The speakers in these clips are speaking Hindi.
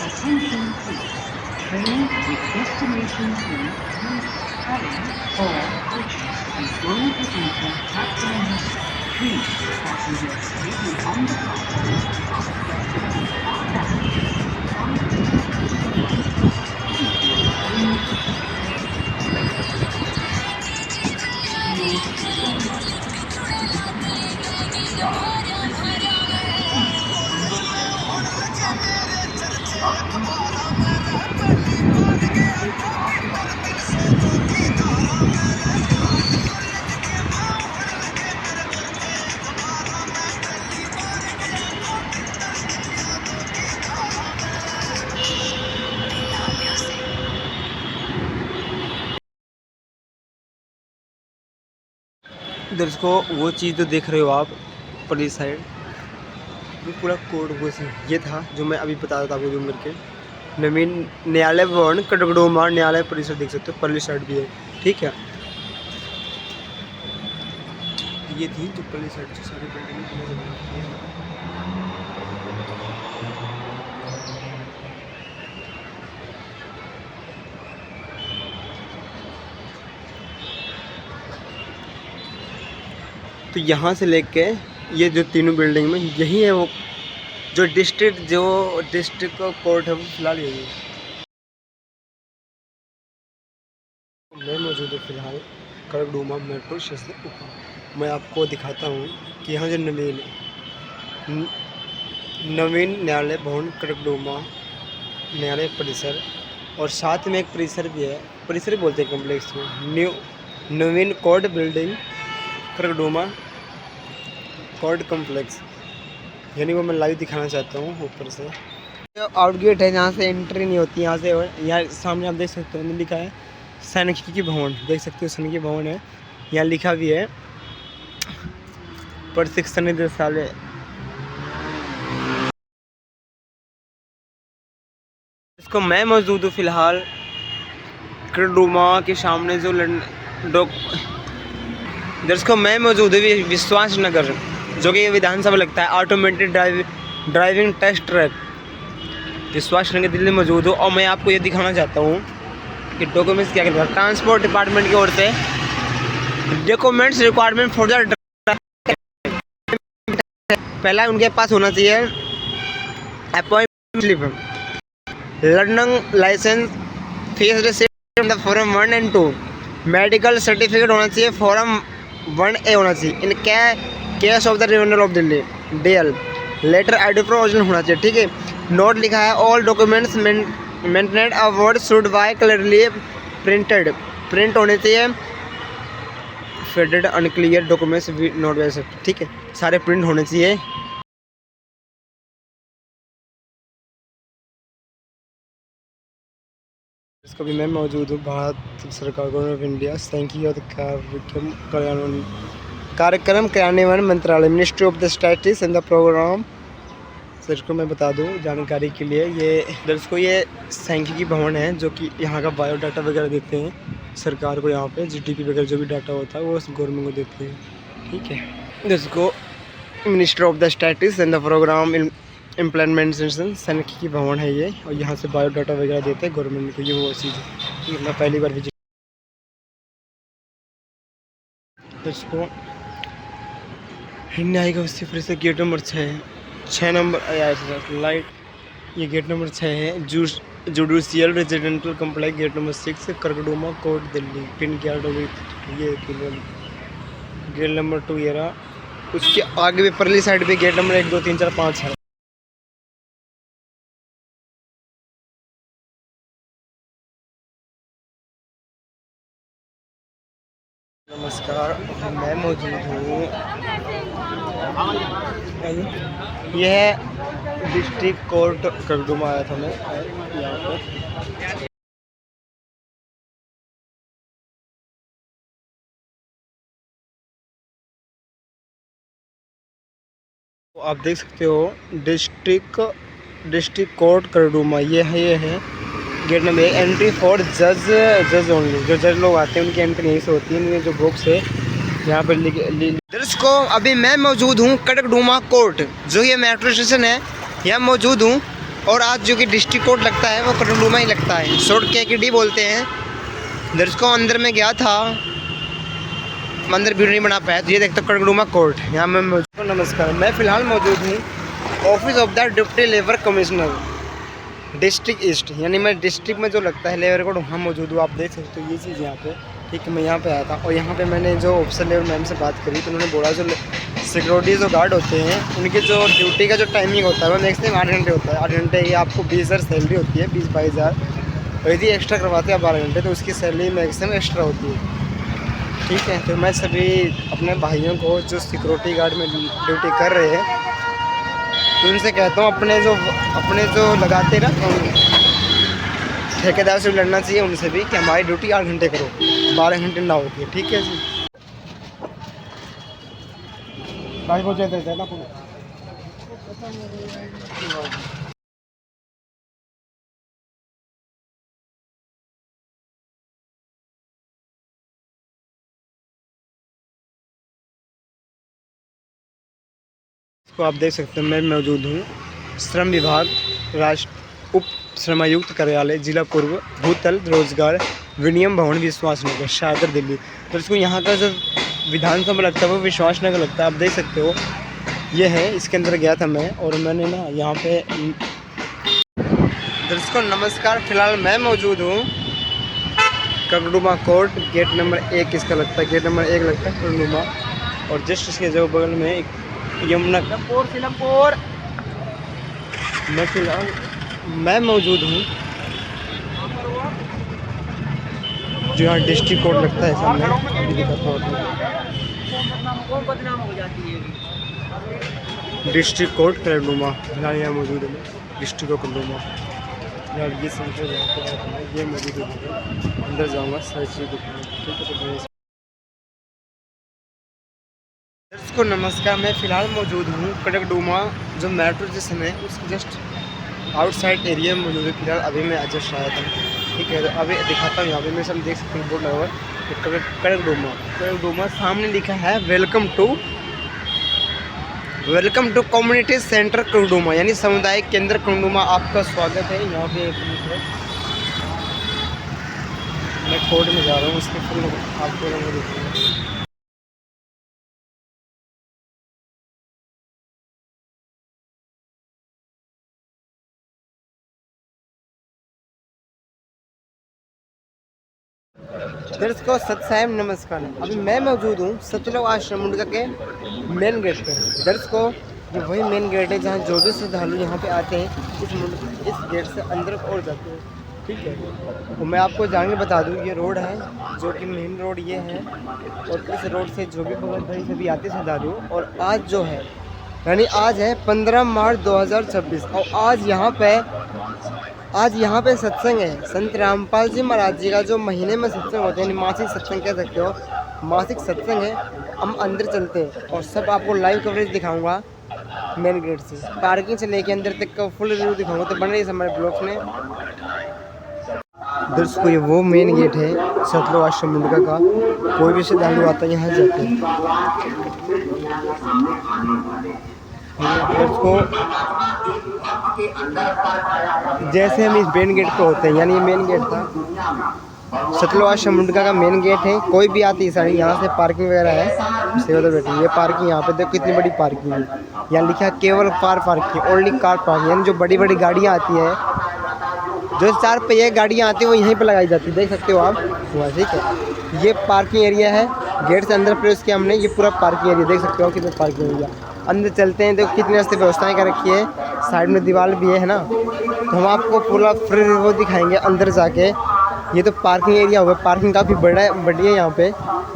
Attention please. Train with destination point heading for Bridges is going to enter platform number 3. Passengers waiting on the platform दर्शकों, वो चीज़ जो देख रहे हो आप पल्ली साइड, वो पूरा कोड वो ये था जो मैं अभी बता रहा था आपको जूम करके। नवीन न्यायालय भवन कटगडोमा न्यायालय परिसर देख सकते हो, पल्ली साइड भी है, ठीक है। ये थी जो पल्ली साइड से सारी बिल्डिंग तो यहाँ से लेके ये जो तीनों बिल्डिंग में यही है वो जो डिस्ट्रिक्ट कोर्ट है वो फिलहाल यही है। मैं मौजूद हूँ फिलहाल कटगडोमा मेट्रो स्टेशन के ऊपर। मैं आपको दिखाता हूँ कि यहाँ जो नवीन न्यायालय भवन कटगडोमा न्यायालय परिसर और साथ में एक परिसर भी है, परिसर बोलते हैं कॉम्प्लेक्स में, नवीन कोर्ट बिल्डिंग कटगडोमा कोर्ट कॉम्प्लेक्स, यानी वो मैं लाइव दिखाना चाहता हूँ ऊपर से। आउट गेट है जहाँ से एंट्री नहीं होती यहाँ से। यहाँ सामने आप देख सकते हो लिखा है सैनिकी भवन, देख सकते हो सैनिकी भवन है, यहाँ लिखा भी है प्रशिक्षण निदेशालय। इसको मैं मौजूद हूँ फिलहाल कटगडोमा के सामने जो दर्शकों मैं मौजूद हूँ विश्वास नगर, जो कि विधानसभा लगता है, ऑटोमेटेड ड्राइविंग टेस्ट ट्रैक विश्वास नगर दिल्ली मौजूद हूँ। और मैं आपको ये दिखाना चाहता हूँ कि डॉक्यूमेंट्स क्या क्या ट्रांसपोर्ट डिपार्टमेंट की ओर से डॉक्यूमेंट्स रिक्वायरमेंट फॉर द पहला उनके पास होना चाहिए appointment slip, learning licence, fees receipt the form 1 and 2, medical certificate होना चाहिए, फॉर्म 1A होना चाहिए, in case of the revenue of Delhi DL, letter ID provision होना चाहिए, ठीक है। नोट लिखा है all documents maintained a word should by clearly print होने चाहिए, faded unclear documents not by accept, ठीक है, सारे प्रिंट होने चाहिए। इसको भी मैं मौजूद हूँ भारत सरकार गवर्नमेंट ऑफ इंडिया सांख्यिकी और कार्यक्रम कार्यान्वयन मंत्रालय ministry of the statistics and the program. Sir को मैं बता दूं जानकारी के लिए, ये दर्शकों ये सांख्यिकी भवन है जो कि यहाँ का बायोडाटा वगैरह देते हैं सरकार को, यहाँ पे GDP वगैरह जो भी डाटा होता है वो गवर्नमेंट को देते हैं, ठीक है। दर्शकों ministry of the statistics and the program implementation सांख्यिकी भवन है ये, और यहाँ से बायोडाटा वगैरह देते हैं गवर्नमेंट को, ये वो चीज़ है। मैं पहली बार विजिट दर्शकों हिंड आएगा उससे फिर से गेट नंबर 6 नंबर आया लाइट। ये गेट नंबर 6 है। Judicial residential complex gate number 6 Karkardooma court Delhi pin 11 ये गेट नंबर 2 ये रहा। उसके आगे भी परली साइड पे गेट नंबर 1 2 3 4 5 है। नमस्कार, मैं मौजूद हूँ, यह है डिस्ट्रिक्ट कोर्ट करकड़ुमा आया था मैं यहाँ पर। तो आप देख सकते हो डिस्ट्रिक्ट कोर्ट करकड़ुमा ये है गेट नंबर। एंट्री फॉर जज ओनली, जो जज लोग आते हैं उनकी एंट्री यहीं से होती है। जो बॉक्स है यहाँ पर दर्शकों अभी मैं मौजूद हूँ करकड़ुमा कोर्ट, जो ये मेट्रो स्टेशन है यहाँ मौजूद हूँ। और आज जो कि डिस्ट्रिक्ट कोर्ट लगता है वो करकड़ुमा ही लगता है, शॉर्ट KKD बोलते हैं। दर्शकों अंदर में गया था, अंदर वीडियो नहीं बना पाया, तो ये देखते हो करकड़ुमा कोर्ट यहाँ मैं मौजूद। नमस्कार, मैं फ़िलहाल मौजूद हूँ office of the deputy labour commissioner district east, यानी मैं डिस्ट्रिक्ट में जो लगता है लेबर कोड वहाँ मौजूद हूँ। आप देख सकते हो ये चीज़ यहाँ पे, ठीक है। मैं यहाँ पे आया था और यहाँ पे मैंने जो ऑफिसर लेबर मैम से बात करी तो उन्होंने बोला जो सिक्योरिटी जो गार्ड होते हैं उनकी जो ड्यूटी का जो टाइमिंग होता है वो मैक्सिमम 8 घंटे होता है। 8 घंटे की आपको 20,000 सैलरी होती है, 20-22 हज़ार। और यदि एक्स्ट्रा करवाते हैं 12 घंटे तो उसकी सैलरी मैक्सिमम एक्स्ट्रा होती है, ठीक है। तो मैं सभी अपने भाइयों को जो सिक्योरिटी गार्ड में ड्यूटी कर रहे हैं तो उनसे कहता हूँ अपने जो लगाते ना ठेकेदार से लड़ना चाहिए उनसे भी कि हमारी ड्यूटी 8 घंटे करो, 12 घंटे ना होगी, ठीक है जी। तो आप देख सकते हैं मैं मौजूद हूँ श्रम विभाग राष्ट्र उप श्रमायुक्त कार्यालय जिला पूर्व भूतल रोजगार विनियम भवन विश्वास नगर शाहदर दिल्ली। तो इसको यहाँ का जो विधानसभा लगता है वो विश्वास नगर लगता है। आप देख सकते हो ये है, इसके अंदर गया था मैं और मैंने ना यहाँ पे। दर्शकों नमस्कार, फिलहाल मैं मौजूद हूँ करकड़ुमा कोर्ट गेट नंबर 1 इसका लगता है, गेट नंबर 1 लगता है करकड़ुमा। और जस्ट इसके जो बगल में एक यमुना सिलमपुर मैं फिलहाल मैं मौजूद हूँ जो यहाँ डिस्ट्रिक्ट कोर्ट लगता है सामने, अभी दिखाता हूँ। डिस्ट्रिक्ट कोर्ट करकड़ुमा फिलहाल यहाँ मौजूद है, डिस्ट्रिक्ट कोर्ट करकड़ुमा। फिलहाल ये सेंटर ये मौजूद है, अंदर जाऊँगा सारी चीज़ दिखाऊँगा, ठीक है। को नमस्कार, मैं फ़िलहाल मौजूद हूँ करकड़ुमा जो मेट्रो स्टेशन है उसके जस्ट आउटसाइड एरिया में मौजूद है। फिलहाल अभी मैं जस्ट आया था, ठीक है। तो अभी दिखाता हूँ यहाँ पे मैं सब देख सकते हैं बोर्ड लगा करकड़ुमा सामने लिखा है वेलकम टू कम्युनिटी सेंटर करकड़ुमा, यानी सामुदायिक केंद्र करकड़ुमा, आपका स्वागत है। यहाँ पे मैं कोर्ट में जा रहा हूँ, उसके फिर आपको दिखाऊंगा। दर्शकों सत्सायम नमस्कार, अभी मैं मौजूद हूँ सतलोक आश्रम मुंडका के मेन गेट पे। दर्शकों ये वही मेन गेट है जहाँ जो भी श्रद्धालु यहाँ पे आते हैं इस गेट से अंदर और जाते हैं, ठीक है। तो मैं आपको जानकर बता दूँ ये रोड है जो कि मेन रोड ये है और इस रोड से जो भी भगत भाई सभी आते श्रद्धालु। और आज जो है यानी आज है 15 मार्च 2026 और आज यहाँ पे सत्संग है। संत रामपाल जी महाराज जी का जो महीने में सत्संग होते हैं, मासिक सत्संग कह सकते हो, मासिक सत्संग है। हम अंदर चलते हैं और सब आपको लाइव कवरेज दिखाऊंगा मेन गेट से, पार्किंग से लेके अंदर तक का फुल रिव्यू दिखाऊंगा। तो बन रही है हमारे ब्लॉग में। दर्शकों ये वो मेन गेट है सतलोक आश्रम मुंडका का, कोई भी श्रद्धालु आता है यहाँ जाते हैं। दर्शकों जैसे हम इस मेन गेट पे होते हैं, यानी ये मेन गेट था, सतलो आश्रम मुंडका का मेन गेट है। कोई भी आती है साड़ी यहाँ से पार्किंग वगैरह है, सेवा तो बैठी ये पार्किंग। यहाँ पे देखो कितनी बड़ी पार्किंग है। यहाँ लिखा है केवल car parking, only car parking. यानी जो बड़ी बड़ी गाड़ियाँ आती है, जो 4 पहिए गाड़ियाँ आती है वो यहीं पर लगाई जाती है, देख सकते हो आप वहाँ। ठीक है, ये पार्किंग एरिया है। गेट से अंदर प्रवेश किया हमने, ये पूरा पार्किंग एरिया देख सकते हो कितना पार्किंग एरिया। अंदर चलते हैं, देखो कितनी अच्छी व्यवस्थाएं कर रखी है। साइड में दीवार भी है ना, तो हम आपको पूरा फ्री वो दिखाएंगे अंदर जाके। ये तो पार्किंग एरिया होगा, पार्किंग काफ़ी बढ़िया है यहाँ पे।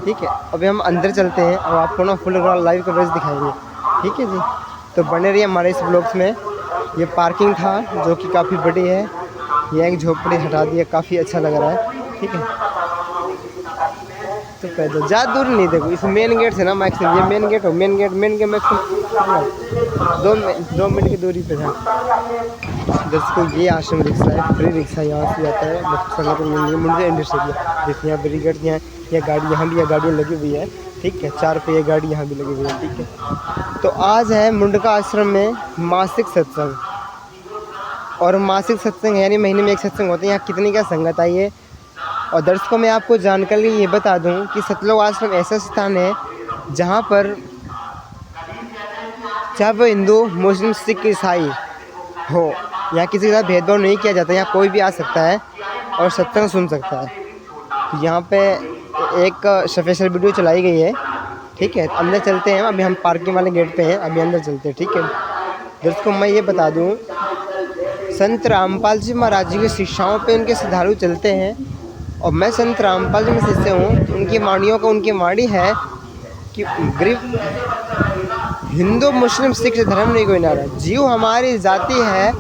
ठीक है, अभी हम अंदर चलते हैं और आपको ना फुल लाइव कवरेज दिखाएंगे। ठीक है जी, तो बने रहिए हमारे इस ब्लॉग्स में। ये पार्किंग था जो कि काफ़ी बड़ी है। ये एक झोपड़ी हटा दी है, काफ़ी अच्छा लग रहा है। ठीक है, तो पैदल ज़्यादा दूर नहीं, देखो इस मेन गेट से ना मैक्सिमम, ये मेन गेट हो, मेन गेट मैक्सिमम 2 मिनट की दूरी पे है। दोस्तों ये आश्रम रिक्शा है, फ्री रिक्शा यहाँ से जाता है मुझे इंडस्ट्री। जैसे यहाँ बैरिकेड यहाँ, यह गाड़ी यहाँ भी, यह गाड़ियाँ लगी हुई है। ठीक है, 4 पहिए गाड़ी यहाँ भी लगी हुई है। ठीक है, तो आज है मुंडका आश्रम में मासिक सत्संग। और मासिक सत्संग यानी महीने में एक सत्संग होते हैं। यहाँ कितनी क्या संगत आई है। और दर्शकों मैं आपको जानकारी ये बता दूं कि सतलोक आश्रम ऐसा स्थान है जहाँ पर चाहे वो हिंदू, मुस्लिम, सिख, ईसाई हो, यहाँ किसी के साथ भेदभाव नहीं किया जाता। यहाँ कोई भी आ सकता है और सत्संग सुन सकता है। तो यहाँ पे एक स्पेशल वीडियो चलाई गई है। ठीक है, अंदर चलते हैं। अभी हम पार्किंग वाले गेट पे हैं, अभी अंदर चलते हैं। ठीक है, दोस्तों मैं ये बता दूँ, संत रामपाल जी महाराज जी की शिक्षाओं पे उनके श्रद्धालु चलते हैं। और मैं संत रामपाल जी में शिष्य हूँ। उनकी वाणियों का, उनकी वाणी है कि गरीब हिंदू, मुस्लिम, सिख धर्म नहीं कोई नारा, जीव हमारी जाति है,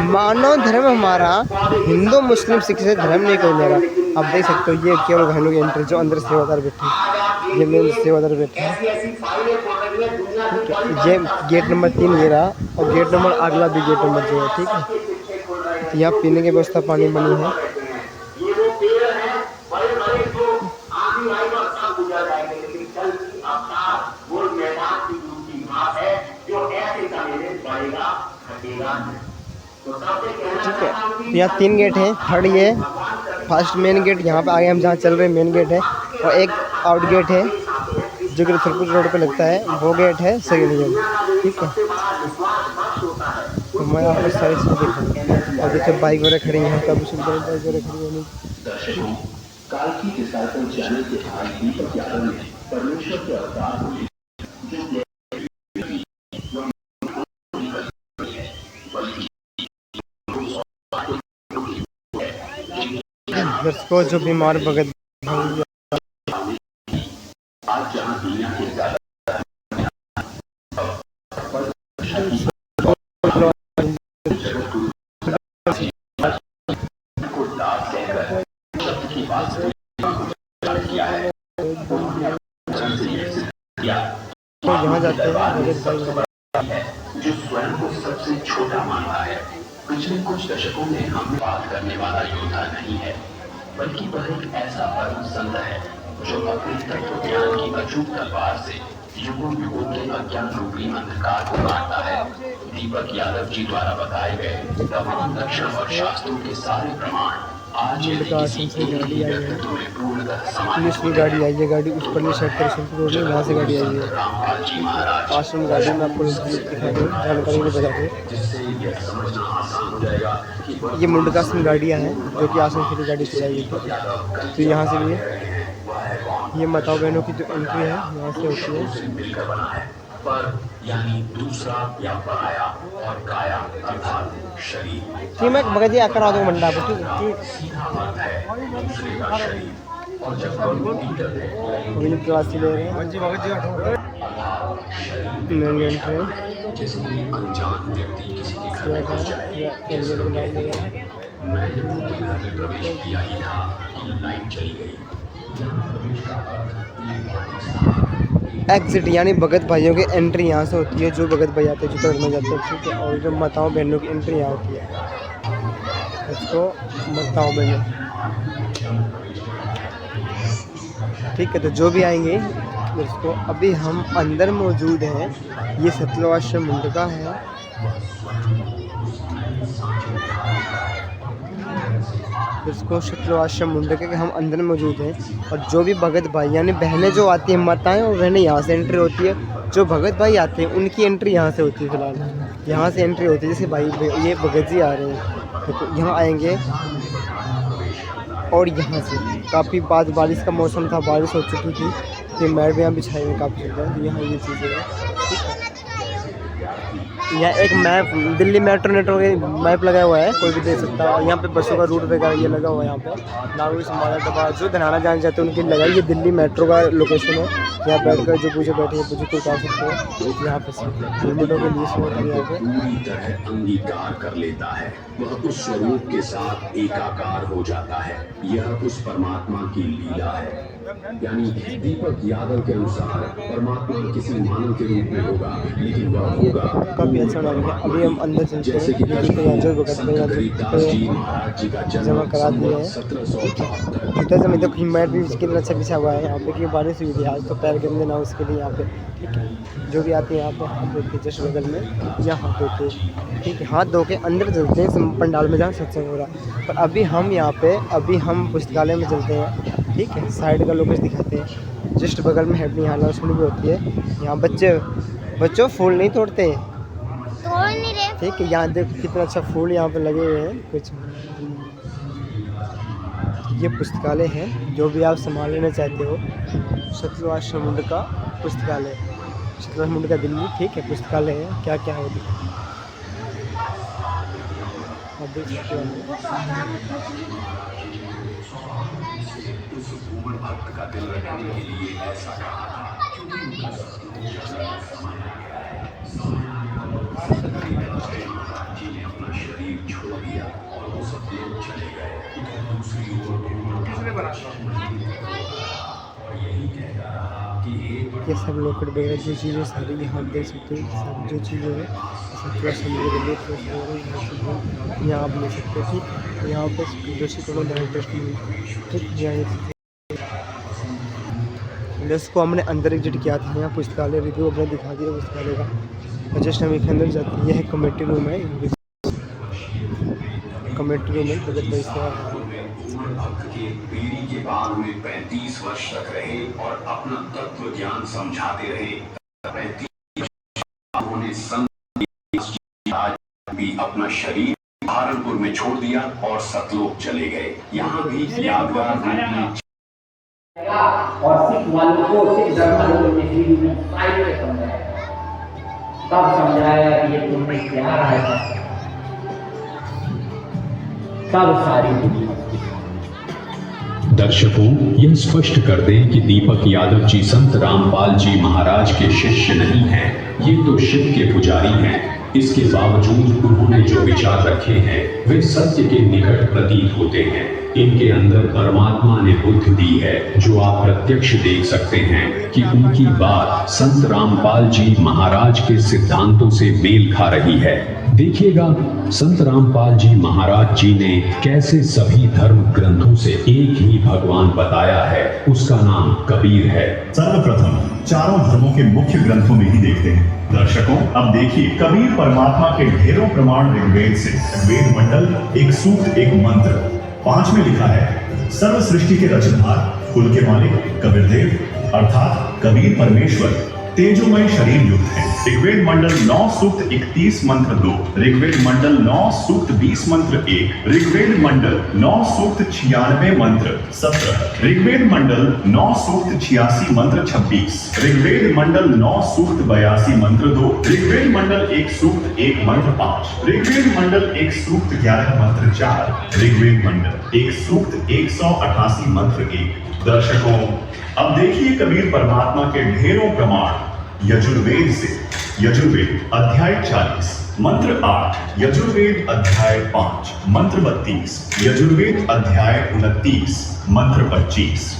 मानव धर्म हमारा, हिंदू, मुस्लिम, सिख से धर्म नहीं कोई नारा। आप देख सकते हो ये केवल घरों की एंट्री, जो अंदर सेवादार बैठे, ये मेन सेवादार बैठे हैं। ये गेट नंबर 3 ये रहा, और गेट नंबर अगला भी गेट नंबर जो है। ठीक है, तो यहाँ पीने की व्यवस्था पानी बनी है। ठीक है, तो यहाँ 3 गेट हैं। थर्ड ये फर्स्ट मेन गेट, यहाँ पे आगे हम जहाँ चल रहे हैं मेन गेट है। और एक आउट गेट है जो कि रतनपुर रोड पे लगता है, वो गेट है सेकेंड गेट। ठीक है, तो मैं आपको सारी चीज़ दिखाऊंगा। और देखिए बाइक वगैरह खड़ी हैं, काफ़ी सुंदर बाइक वगैरह खड़ी है। दर्शकों जो बीमार भगत यहाँ जाते हैं, जो स्वयं को सबसे छोटा मानता है। पिछले कुछ दशकों में हम बात करने वाला योद्धा नहीं है, बल्कि वह एक ऐसा परम संत है जो अपने तत्व ज्ञान की अचूक तलवार से युगों युगों के अज्ञान रूपी अंधकार को मारता है। दीपक यादव जी द्वारा बताए गए तमाम लक्षण और शास्त्रों के सारे प्रमाण आज गाड़ी आई है, गाड़ी उस पर रोड में, वहाँ से गाड़ी आई है। आश्रम गाड़ी में आपको दिखा दूँ, जानकारी में बता दूँ। ये मुंडका आश्रम गाड़ियाँ हैं जो कि आश्रम के लिए गाड़ी चलाई है। तो यहाँ से भी ये माताओं बहनों की जो एंट्री है यहाँ से होती है। पर यानी दूसरा या पराया और काया अर्थात शरीर। ठीक है भगत जी आकर आ दो मंडा पर। ठीक है, और जब हम प्रवासी ले रहे हैं जी भगत जी मेन एंट्री, जिसमें अनजान व्यक्ति किसी के घर में घुस जाए, मैंने प्रवेश किया ही था कि लाइन चली गई। एग्जिट यानी भगत भाइयों की एंट्री यहाँ से होती है। जो भगत भाई आते हैं, जो धर्म में जाते हैं। ठीक है, और जो माताओं बहनों की एंट्री यहाँ होती है, इसको माताओं बहनों। ठीक है, तो जो भी आएंगे उसको, अभी हम अंदर मौजूद हैं। ये सतलोक आश्रम मुंडका है। इसको शुक्लवाश्रम मुंडके के हम अंदर मौजूद हैं। और जो भी भगत भाई यानी बहनें जो आती हैं माताएं, और बहनें यहाँ से एंट्री होती है। जो भगत भाई आते हैं उनकी एंट्री यहाँ से होती है। फ़िलहाल यहाँ से एंट्री होती है। जैसे भाई ये भगत जी आ रहे हैं तो यहाँ आएंगे, और यहाँ से काफ़ी बारिश का मौसम था, बारिश हो चुकी थी, तो मैट भी यहाँ बिछाए हुए काफ़ी सुंदर। यहाँ ये चीज़ें हैं, यहाँ एक मैप, दिल्ली मेट्रो मैप लगा हुआ है, कोई भी देख सकता है। यहाँ पे बसों का रूट वगैरह ये लगा हुआ है। यहाँ पे नागरिक समाज दबा जो धनाना जाना चाहते हैं उनके लगा, ये दिल्ली मेट्रो का लोकेशन है। यहाँ बैठकर जो पूछे बैठे हैं पूछे तो उतार सकते हैं। यहाँ पे हेलमेटों के लिए यहाँ पे पूरी तरह अंगीकार कर लेता है, वह उस स्वरूप के साथ एकाकार हो जाता है। यह उस परमात्मा की लीला है। यानी दीपक यादव के अनुसार परमात्मा किसी मानव के रूप में होगा, लेकिन वह होगा काफ़ी अच्छा लग रहा है। अभी हम अंदर चलते हैं। जैसे कि दास जी महाराज जी का जमा करा दिया है। 1774 में तो मैट भी कितना अच्छा बिछा हुआ है यहाँ पे, कि बारिश हुई थी आज, तो पैर गंदे ना उसके लिए यहाँ पे। ठीक है, जो भी आते हैं यहाँ पे हाथ धोते जस्ट बगल में यहाँ हाथ धोते। ठीक है, हाथ धो के अंदर चलते हैं पंडाल में जहाँ सत्संग हो रहा है। पर अभी हम यहाँ पे पुस्तकालय में चलते हैं। ठीक है, साइड का लोकेशन दिखाते हैं। जस्ट बगल में हेडनी हाला भी होती है। यहाँ बच्चों फूल नहीं तोड़ते, तोड़ नहीं रहे। ठीक है, यहाँ देखो कितना अच्छा फूल यहाँ पे लगे हुए हैं कुछ। ये पुस्तकालय है, जो भी आप सामान लेना चाहते हो। शुक्लवाश्रम मुंड का पुस्तकालय, शुक्लवाश्रम मुंड का दिल्ली। ठीक है, पुस्तकालय है, क्या क्या है आप देख सकते उस भूमन भक्त का दिल रखने के लिए ऐसा कहा था, क्योंकि उनका समय जी ने अपना शरीर छोड़ दिया और वो सब लोग चले गए। दूसरी ओर और यही कहता रहा कि ये सब लोकड़ वगैरह जो चीज़ें सारी यहाँ देख सकते हैं। सब जो चीज़ें हैं थोड़ा समझने के लिए यहाँ आप ले सकते हैं। ठीक, यहाँ पे जोशी करोड़ डायरेक्टर। ठीक, इसको हमने अंदर एग्जिट किया था। यहाँ पुस्तकालय रिव्यू अपने दिखा दिया पुस्तकालय का। और जस्ट हम एक अंदर जाते हैं। यह है कमेटी रूम है, कमेटी रूम है भगत भाई से। भक्त के पीढ़ी के बाद में 35 वर्ष तक रहे और अपना तत्व ज्ञान समझाते रहे। 35 उन्होंने संत भी अपना शरीर सहारनपुर में छोड़ दिया और सतलोक चले गए। यहाँ भी यादगार रूप में और सिख वालों को सिख धर्म ने साइड में समझाया, तब समझाया कि ये तुमने क्या रहा है, तब सारी दुनिया। दर्शकों, यह स्पष्ट कर दें कि दीपक यादव जी संत रामपाल जी महाराज के शिष्य नहीं हैं, ये तो शिव के पुजारी हैं। इसके बावजूद उन्होंने जो विचार रखे हैं वे सत्य के निकट प्रतीत होते हैं। इनके अंदर परमात्मा ने बुद्धि दी है, जो आप प्रत्यक्ष देख सकते हैं कि उनकी बात संत रामपाल जी महाराज के सिद्धांतों से मेल खा रही है। देखिएगा संत रामपाल जी महाराज जी ने कैसे सभी धर्म ग्रंथों से एक ही भगवान बताया है, उसका नाम कबीर है। सर्वप्रथम चारों धर्मों के मुख्य ग्रंथों में ही देखते हैं। दर्शकों, अब देखिए कबीर परमात्मा के ढेरों प्रमाण ऋग्वेद से, वेद मंडल, एक सूक्त, एक मंत्र। 5 में लिखा है, सर्व सृष्टि के रचनहार, कुल के मालिक कबीरदेव अर्थात कबीर परमेश्वर तेजोमय शरीर युक्त है। ऋग्वेद मंडल 9 सूक्त 31 मंत्र 2, ऋग्वेद मंडल 9 सूक्त 20 मंत्र 1, ऋग्वेद मंडल 9 सूक्त 96 मंत्र 17, ऋग्वेद मंडल 9 सूक्त 86 मंत्र 26, ऋग्वेद मंडल 9 सूक्त 82 मंत्र 2, ऋग्वेद मंडल 1 सूक्त 1 मंत्र 5, ऋग्वेद मंडल 1 सूक्त 11 मंत्र 4, ऋग्वेद मंडल 1 सूक्त 188 मंत्र 1। दर्शकों, अब देखिए कबीर परमात्मा के ढेरों प्रमाण यजुर्वेद से। यजुर्वेद अध्याय 40 मंत्र 8, यजुर्वेद अध्याय 5 मंत्र 32, यजुर्वेद अध्याय 29 मंत्र 25,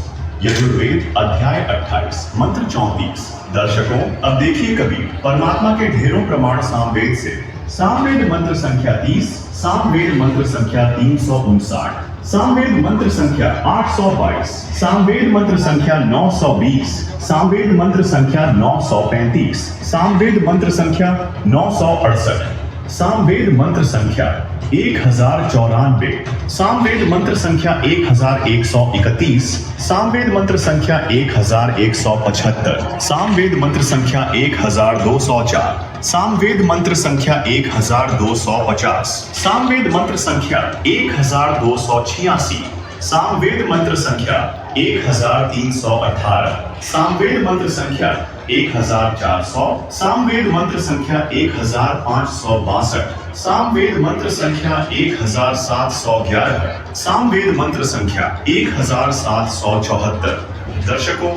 यजुर्वेद अध्याय 28 मंत्र 34। दर्शकों, अब देखिए कबीर परमात्मा के ढेरों प्रमाण सामवेद से। सामवेद मंत्र संख्या 30, सामवेद मंत्र संख्या 359, सामवेद मंत्र संख्या 822, सामवेद मंत्र संख्या 920, सामवेद मंत्र संख्या 935, सामवेद मंत्र संख्या 968, सामवेद मंत्र संख्या 1094, सामवेद मंत्र संख्या 1131, सामवेद मंत्र संख्या 1175, सामवेद मंत्र संख्या 1204, सामवेद मंत्र संख्या 1250, सामवेद मंत्र संख्या 1286, सामवेद मंत्र संख्या 1318, सामवेद मंत्र संख्या 1400, सामवेद मंत्र संख्या 1562, सामवेद मंत्र संख्या 1711, सामवेद मंत्र संख्या 1774। दर्शकों,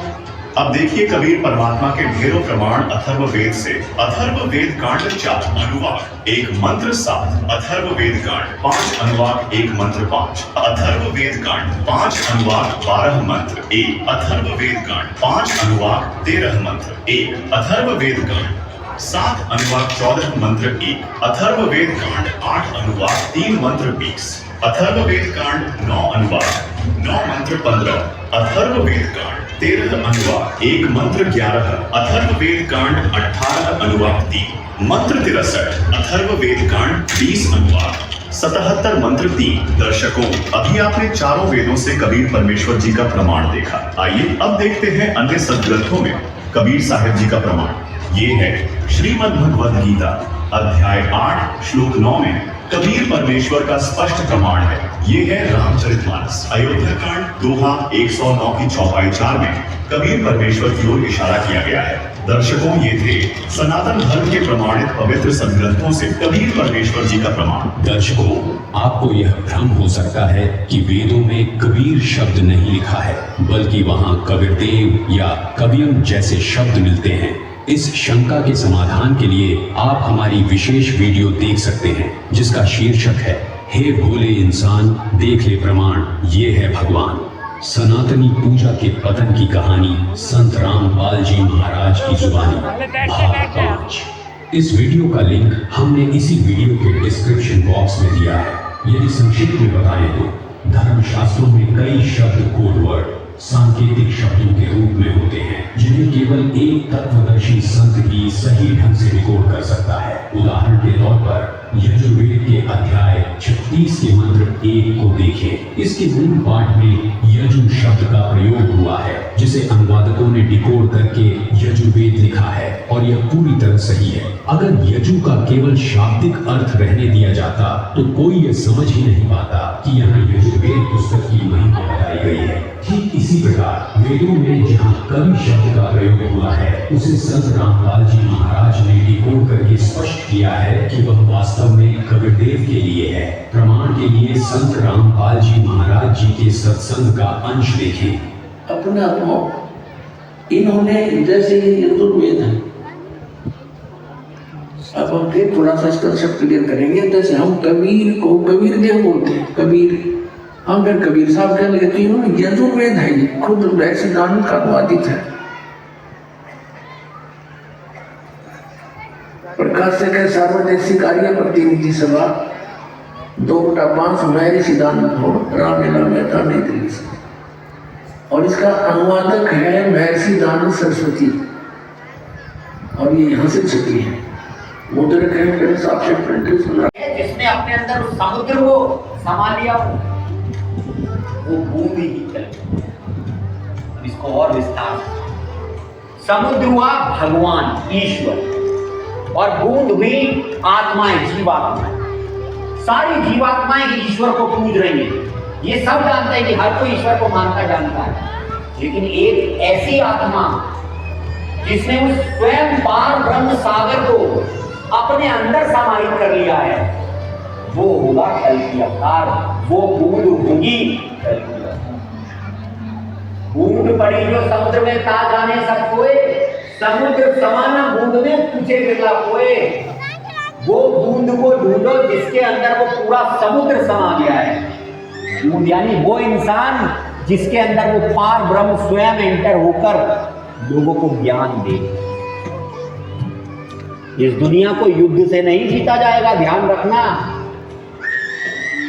अब देखिए कबीर परमात्मा के ढेरों प्रमाण अथर्ववेद से। अथर्ववेद कांड 4 अनुवाक 1 मंत्र 7, अथर्ववेद कांड 5 अनुवाक 1 मंत्र 5, अथर्ववेद कांड 5 अनुवाक 12 मंत्र 1, अथर्ववेद कांड 5 अनुवाक 13 मंत्र 1, अथर्ववेद कांड 7 अनुवाक 14 मंत्र 1, अथर्ववेद कांड 8 अनुवाक 3 मंत्र 20, अथर्ववेद कांड 9 अनुवाक 9 मंत्र 15, अथर्ववेद कांड 13 अनुवाक 1 मंत्र 11, अथर्ववेद कांड 18 अनुवाक 3 मंत्र 63, अथर्ववेद कांड 20 अनुवाक 77 मंत्र 3। दर्शकों, अभी आपने चारों वेदों से कबीर परमेश्वर जी का प्रमाण देखा। आइए अब देखते हैं अन्य सदग्रंथों में कबीर साहिब जी का प्रमाण। ये है श्रीमद् भगवद गीता अध्याय 8 श्लोक 9 में कबीर परमेश्वर का स्पष्ट प्रमाण है। ये है रामचरितमानस अयोध्या कांड दोहा 109 की चौपाई 4 में कबीर परमेश्वर की ओर इशारा किया गया है। दर्शकों, ये थे सनातन धर्म के प्रमाणित पवित्र सदग्रंथों से कबीर परमेश्वर जी का प्रमाण। दर्शकों, आपको यह भ्रम हो सकता है कि वेदों में कबीर शब्द नहीं लिखा है, बल्कि वहाँ कबीरदेव या कवियम जैसे शब्द मिलते हैं। इस शंका के समाधान के लिए आप हमारी विशेष वीडियो देख सकते हैं, जिसका शीर्षक है हे भोले इंसान देख ले प्रमाण, ये है भगवान। सनातनी पूजा के पतन की कहानी संत रामपाल जी महाराज की जुबानी, भाग 5। इस वीडियो का लिंक हमने इसी वीडियो के डिस्क्रिप्शन बॉक्स में दिया है। यदि संक्षिप्त में बताएं तो धर्मशास्त्रों में कई शब्द कोड वर्ड सांकेतिक शब्दों के रूप में होते हैं, जिन्हें केवल एक तत्वदर्शी संत ही सही ढंग से रिकॉर्ड कर सकता है। उदाहरण के तौर पर यजुर्वेद के अध्याय 36 के मंत्र 1 को देखें। इसके मूल पाठ में यजु शब्द का प्रयोग हुआ है, जिसे अनुवादकों ने डिकोड करके यजुर्वेद लिखा है, और यह पूरी तरह सही है। अगर यजु का केवल शाब्दिक अर्थ रहने दिया जाता तो कोई यह समझ ही नहीं पाता कि यहाँ यजुर्वेद पुस्तक की महिमा बताई गई है। ठीक इसी प्रकार वेदों में जहाँ कवि शब्द का प्रयोग हुआ है, उसे संत रामपाल जी महाराज ने डिकोड करके स्पष्ट किया है कि वह वास्तव में कबीरदेव के लिए है। प्रमाण के लिए संत रामपाल जी महाराज जी के सत्संग का अंश देखें। अपने आत्मा इन्होंने जैसे ये यजुर्वेद है, अब हम फिर थोड़ा सा इसका सब क्लियर करेंगे। जैसे हम कबीर को कबीर देव बोलते हैं, कबीर हम फिर कबीर साहब कह लगे, तो इन्होंने यजुर्वेद है, ये खुद सिद्धांत का अनुवादित है। प्रकाश से कह सार्वदेशिक कार्य प्रतिनिधि सभा 2/5 महर्षि सिद्धांत हो रामलीला मेहता नई दिल्ली से, और इसका अनुवादक है महर्षि दानव सरस्वती, और ये यहाँ से छपी है। मुद्रक है मेरे हिसाब से जिसने अपने अंदर उस समुद्र को समा लिया, वो बूंद ही चल। इसको और विस्तार, समुद्र हुआ भगवान ईश्वर, और बूंद हुई आत्माएं, जीवात्माएं। सारी जीवात्माएं ईश्वर को पूज रही हैं। ये सब जानते हैं कि हर कोई ईश्वर को मानता जानता है, लेकिन एक ऐसी आत्मा जिसने उस स्वयं पार ब्रह्म सागर को अपने अंदर समाहित कर लिया है, वो होगा कल की अवतार, वो बूंद होगी कल की अवतार। बूंद पड़ी जो समुद्र में ता जाने सब कोए, समुद्र समाना बूंद में पूछे बिरला कोए। वो बूंद को ढूंढो जिसके अंदर वो पूरा समुद्र समा गया है। बूंद यानी वो इंसान जिसके अंदर वो पार ब्रह्म स्वयं एंटर होकर लोगों को ज्ञान दे। इस दुनिया को युद्ध से नहीं जीता जाएगा, ध्यान रखना।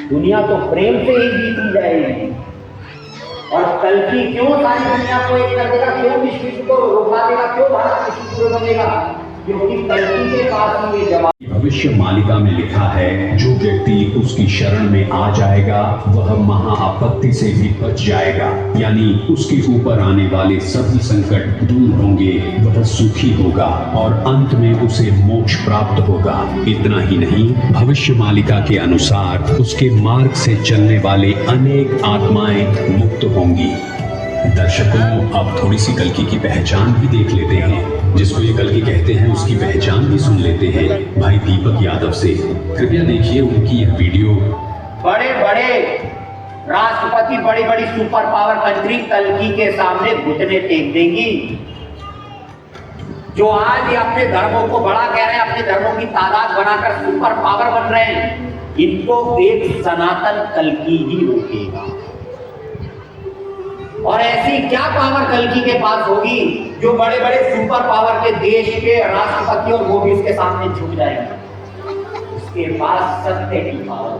दुनिया तो प्रेम से ही जीती जाएगी। और कल की क्यों सारी दुनिया को एक कर देगा, क्यों विश्व को रोका देगा, क्यों भारत विश्व बनेगा? क्योंकि कल्कि के पास ही ये जवाब। भविष्य मालिका में लिखा है, जो व्यक्ति उसकी शरण में आ जाएगा वह महाआपत्ति से भी बच जाएगा, यानी उसके ऊपर आने वाले सभी संकट दूर होंगे, वह सुखी होगा और अंत में उसे मोक्ष प्राप्त होगा। इतना ही नहीं, भविष्य मालिका के अनुसार उसके मार्ग से चलने वाले अनेक आत्माएं मुक्त होंगी। दर्शकों, अब थोड़ी सी कल्कि की पहचान भी देख लेते हैं। जिसको ये कल्कि कहते हैं उसकी पहचान भी सुन लेते हैं भाई दीपक यादव से। कृपया देखिए उनकी यह वीडियो। बड़े बड़े राष्ट्रपति, बड़ी बड़ी सुपर पावर कंट्री कल्कि के सामने घुटने टेक देंगी। जो आज ये अपने धर्मों को बड़ा कह रहे हैं, अपने धर्मों की तादाद बनाकर सुपर पावर बन रहे हैं, इनको एक सनातन कल्कि ही रोकेगा। और ऐसी क्या पावर कल्कि के पास होगी जो बड़े बड़े सुपर पावर के देश के राष्ट्रपति और वो भी उसके सामने झुक जाएंगे। उसके पास सत्य की पावर।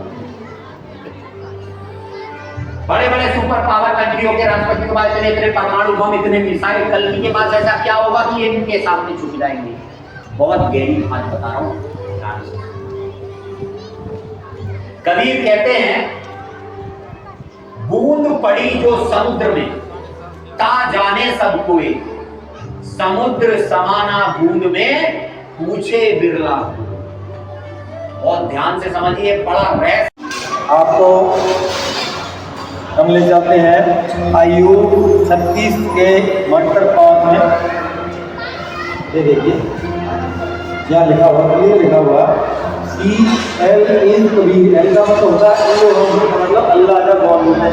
बड़े बड़े सुपर पावर कंट्रियों के राष्ट्रपति के पास इतने परमाणु बम, इतने मिसाइल, कल्कि के पास ऐसा क्या होगा कि ये इनके सामने झुक जाएंगे। बहुत गहरी बात बता रहा हूं। कबीर कहते हैं, बूंद पड़ी जो समुद्र में, ता जाने सब कोई, समुद्र समाना बूंद में, पूछे बिरला। बहुत ध्यान से समझिए, बड़ा रहस्य। आपको हम ले जाते हैं आयु 36 के मंत्र पाठ में। ये देखिए क्या लिखा हुआ, क्लियर लिखा हुआ, एल इन कबीर। एल का मतलब होता है, मतलब अल्लाह का गॉड होता है,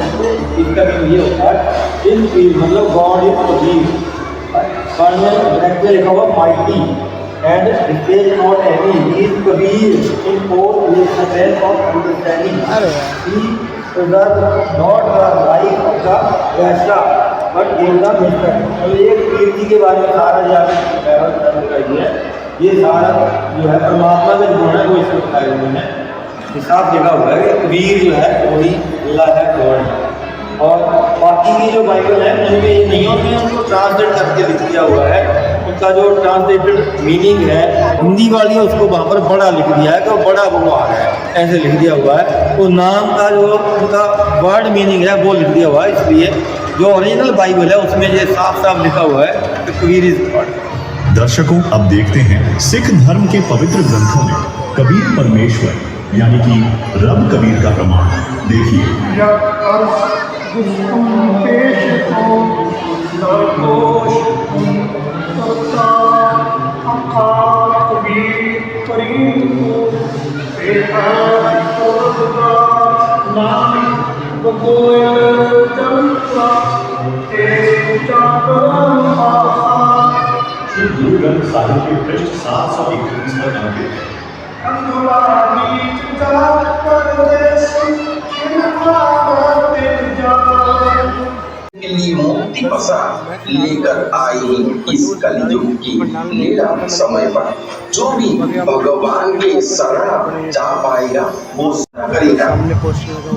इसका भी ये होता है। इन कबीर मतलब गॉड इज कबीर। ब्रैकेट में लिखा हुआ mighty and space not any, he is Kabir in four levels of understanding. He does not the life of the वैश्या बट गिव द मिस्टर। मतलब ये कबीर जी के बारे में सारा जाकर ये सारा जो है परमात्मा का गुण है वो इसमें बताए हुए हैं। हिसाब जगह हुआ है कि कबीर जो है वही अल्लाह है, गॉड है। और बाकी की जो बाइबल है उनमें ये नहीं होती है, उनको ट्रांसलेट करके लिख दिया हुआ है। उनका जो ट्रांसलेटेड मीनिंग है, हिंदी वाली है उसको वहाँ पर बड़ा लिख दिया है कि बड़ा भगवान है, ऐसे लिख दिया हुआ है। तो नाम का जो उनका वर्ड मीनिंग है वो लिख दिया हुआ है। इसलिए जो ओरिजिनल बाइबल है उसमें ये साफ साफ लिखा हुआ है कि कबीर इज गॉड। दर्शकों, अब देखते हैं सिख धर्म के पवित्र ग्रंथों में कबीर परमेश्वर यानी कि रब कबीर का प्रमाण। देखिए, गुरु ग्रंथ साहिब के पृष्ठ 731 पर अंकित है। के लिए मुक्ति पसा लेकर आई इस कलयुग की लीला समय पर। जो भी भगवान के शरण जा पाएगा वो करेगा,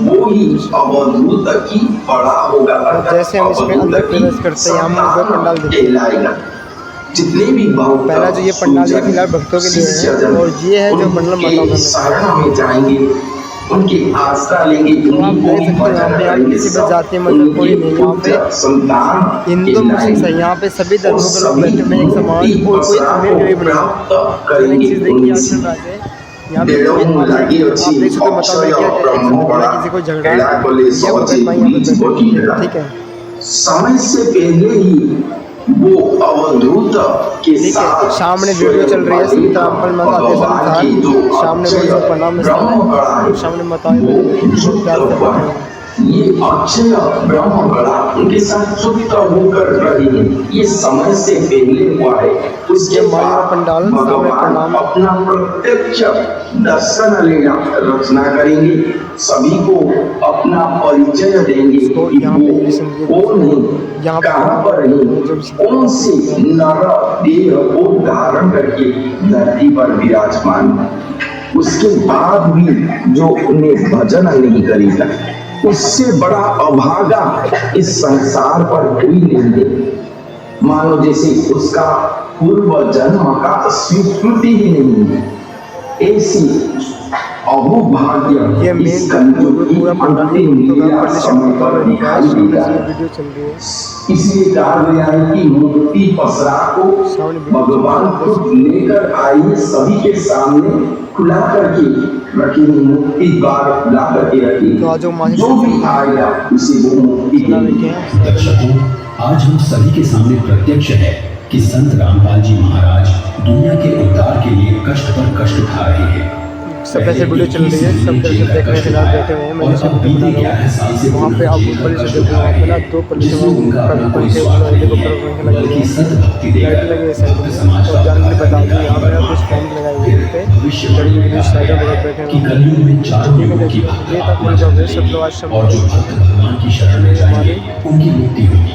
वो ही अवधूत की बड़ा होगा। जैसे हम इसमें अंदर प्रवेश करते हैं, हम पंडाल कहलाएगा। जितने भी पहला जो ये पंडाल है फिलहाल भक्तों के लिए है, और ये है जो मंडल माताओं शरण में जाएंगे, उनकी आस्था लेंगे, आप देख सकते हो यहाँ पे आप किसी भी जाति मतलब कोई नहीं, यहाँ पे हिंदू मुस्लिम है, यहाँ पे सभी धर्मों के लोग बैठे हुए एक समाज, कोई अमीर गरीब नहीं। एक चीज़ देखिए यहाँ पे आप देख सकते हो मतलब किसी को झगड़ा है, ठीक है। समय से पहले ही वो अवधूत के साथ सामने वीडियो चल रही है, सीतारामपल माता सामने वीडियो प्रणाम सामने माता ये अक्षय ब्रह्म कला उनके साथ सुप्त होकर रही है। ये समय से पहले हुआ है। उसके बाद पंडाल भगवान अपना प्रत्यक्ष दर्शन लेना रचना करेंगे, सभी को अपना परिचय देंगे कि वो कौन है, कहाँ पर है, कौन से नर देह को धारण करके धरती पर विराजमान। उसके बाद भी जो उन्हें भजन नहीं करेगा उससे बड़ा अभागा इस संसार पर कोई नहीं है। मानो जैसे उसका पूर्व जन्म का स्वीकृति ही नहीं है। ऐसी अहोभाग्य ये मेन इस कलयुग की पूरा अंतिम लीला समय पर दिखाई देता है। वीडियो चल रही है। इसलिए कहा गया है कि मुक्ति पसरा को भगवान खुद लेकर आए, सभी के सामने खुला करके रखी, मुक्ति द्वार खुला करके रखी, जो भी आएगा उसे वो मुक्ति देंगे। दर्शकों, आज हम सभी के सामने प्रत्यक्ष है कि संत रामपाल जी महाराज दुनिया के उद्धार के लिए कष्ट पर कष्ट उठा रहे हैं। सब ऐसे वीडियो चल रही है, सब कैसे देखने के लिए बैठे हुए हैं। मैंने सब वीडियो बना रहा हूँ। वहाँ पे आप ऊपर से देखो, वहाँ पे ना 2 पुलिस लाइट लगी है साइड में। और जानकारी बता दूँ, यहाँ पे कुछ फॉर्म लगाए हुए हैं पे साइड में बैठे हुए हैं। ये तक सब लोग आज सब और जो भक्त भगवान की शरण में जाएंगे उनकी मुक्ति होगी।